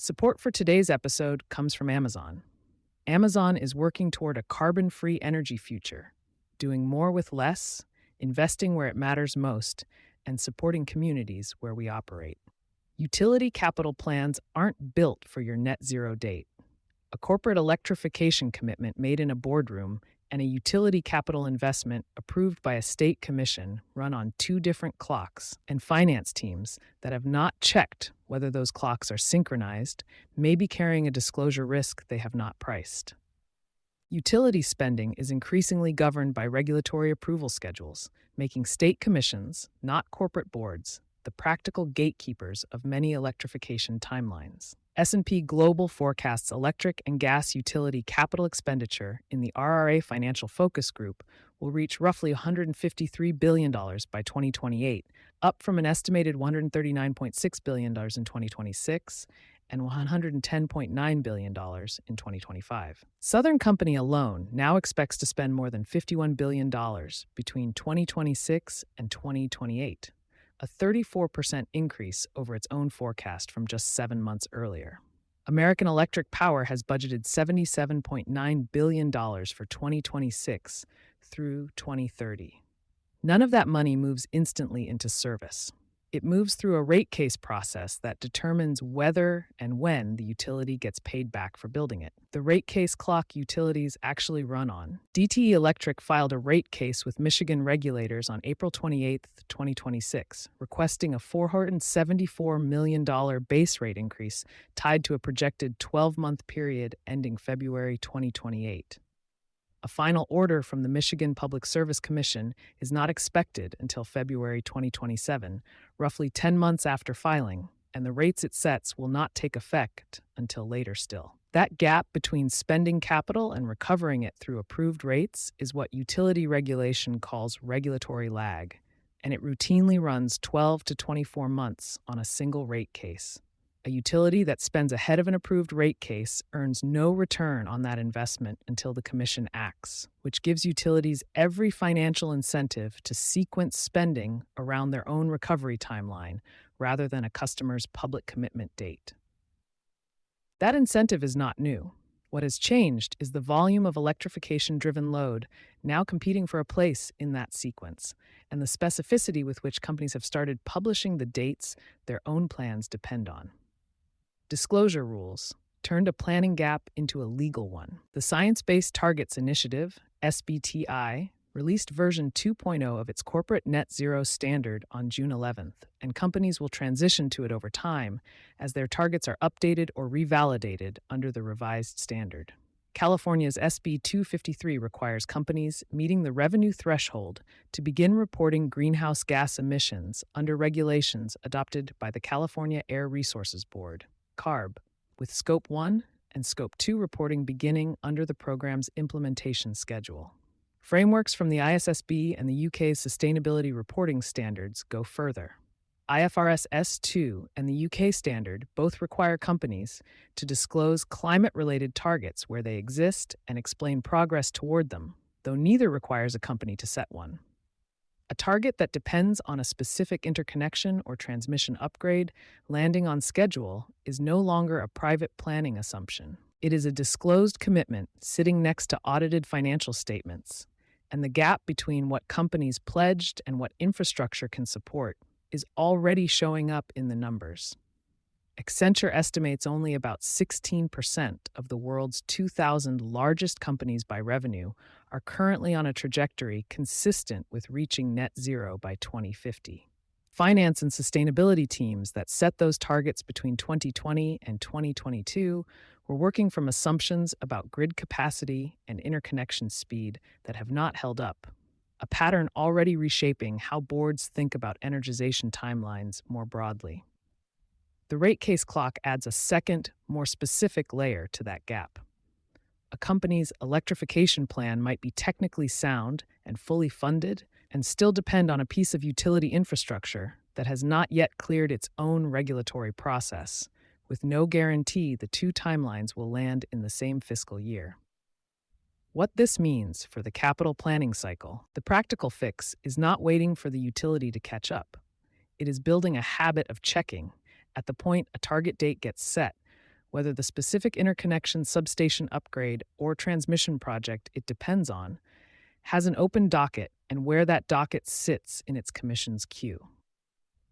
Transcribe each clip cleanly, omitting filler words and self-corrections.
Support for today's episode comes from Amazon. Amazon is working toward a carbon-free energy future, doing more with less, investing where it matters most, and supporting communities where we operate. Utility capital plans aren't built for your net zero date. A corporate electrification commitment made in a boardroom and a utility capital investment approved by a state commission run on two different clocks, and finance teams that have not checked whether those clocks are synchronized may be carrying a disclosure risk they have not priced. Utility spending is increasingly governed by regulatory approval schedules, making state commissions, not corporate boards, the practical gatekeepers of many electrification timelines. S&P Global forecasts electric and gas utility capital expenditure in the RRA Financial Focus Group will reach roughly $153 billion by 2028, up from an estimated $139.6 billion in 2026 and $110.9 billion in 2025. Southern Company alone now expects to spend more than $51 billion between 2026 and 2028. A 34% increase over its own forecast from just 7 months earlier. American Electric Power has budgeted $77.9 billion for 2026 through 2030. None of that money moves instantly into service. It moves through a rate case process that determines whether and when the utility gets paid back for building it. The rate case clock utilities actually run on. DTE Electric filed a rate case with Michigan regulators on April 28, 2026, requesting a $474 million base rate increase tied to a projected 12-month period ending February 2028. A final order from the Michigan Public Service Commission is not expected until February 2027, roughly 10 months after filing, and the rates it sets will not take effect until later still. That gap between spending capital and recovering it through approved rates is what utility regulation calls regulatory lag, and it routinely runs 12 to 24 months on a single rate case. A utility that spends ahead of an approved rate case earns no return on that investment until the Commission acts, which gives utilities every financial incentive to sequence spending around their own recovery timeline rather than a customer's public commitment date. That incentive is not new. What has changed is the volume of electrification-driven load now competing for a place in that sequence, and the specificity with which companies have started publishing the dates their own plans depend on. Disclosure rules turned a planning gap into a legal one. The Science-Based Targets Initiative, SBTI, released version 2.0 of its corporate net zero standard on June 11th, and companies will transition to it over time as their targets are updated or revalidated under the revised standard. California's SB 253 requires companies meeting the revenue threshold to begin reporting greenhouse gas emissions under regulations adopted by the California Air Resources Board, CARB, with Scope 1 and Scope 2 reporting beginning under the program's implementation schedule. Frameworks from the ISSB and the UK's Sustainability Reporting Standards go further. IFRS S2 and the UK standard both require companies to disclose climate-related targets where they exist and explain progress toward them, though neither requires a company to set one. A target that depends on a specific interconnection or transmission upgrade landing on schedule is no longer a private planning assumption. It is a disclosed commitment sitting next to audited financial statements, and the gap between what companies pledged and what infrastructure can support is already showing up in the numbers. Accenture estimates only about 16% of the world's 2,000 largest companies by revenue are currently on a trajectory consistent with reaching net zero by 2050. Finance and sustainability teams that set those targets between 2020 and 2022 were working from assumptions about grid capacity and interconnection speed that have not held up, a pattern already reshaping how boards think about energization timelines more broadly. The rate case clock adds a second, more specific layer to that gap. A company's electrification plan might be technically sound and fully funded and still depend on a piece of utility infrastructure that has not yet cleared its own regulatory process, with no guarantee the two timelines will land in the same fiscal year. What this means for the capital planning cycle, the practical fix is not waiting for the utility to catch up. It is building a habit of checking, at the point a target date gets set, whether the specific interconnection, substation upgrade, or transmission project it depends on, has an open docket and where that docket sits in its commission's queue.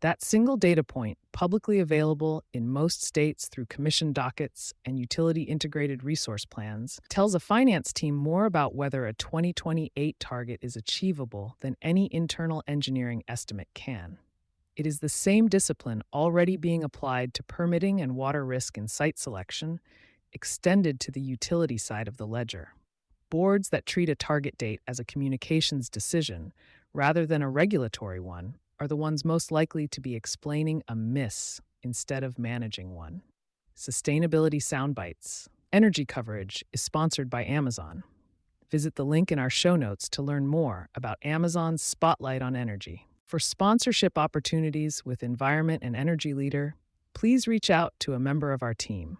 That single data point, publicly available in most states through commission dockets and utility integrated resource plans, tells a finance team more about whether a 2028 target is achievable than any internal engineering estimate can. It is the same discipline already being applied to permitting and water risk in site selection, extended to the utility side of the ledger. Boards that treat a target date as a communications decision rather than a regulatory one are the ones most likely to be explaining a miss instead of managing one. Sustainability Soundbites. Energy coverage is sponsored by Amazon. Visit the link in our show notes to learn more about Amazon's spotlight on energy. For sponsorship opportunities with Environment and Energy Leader, please reach out to a member of our team.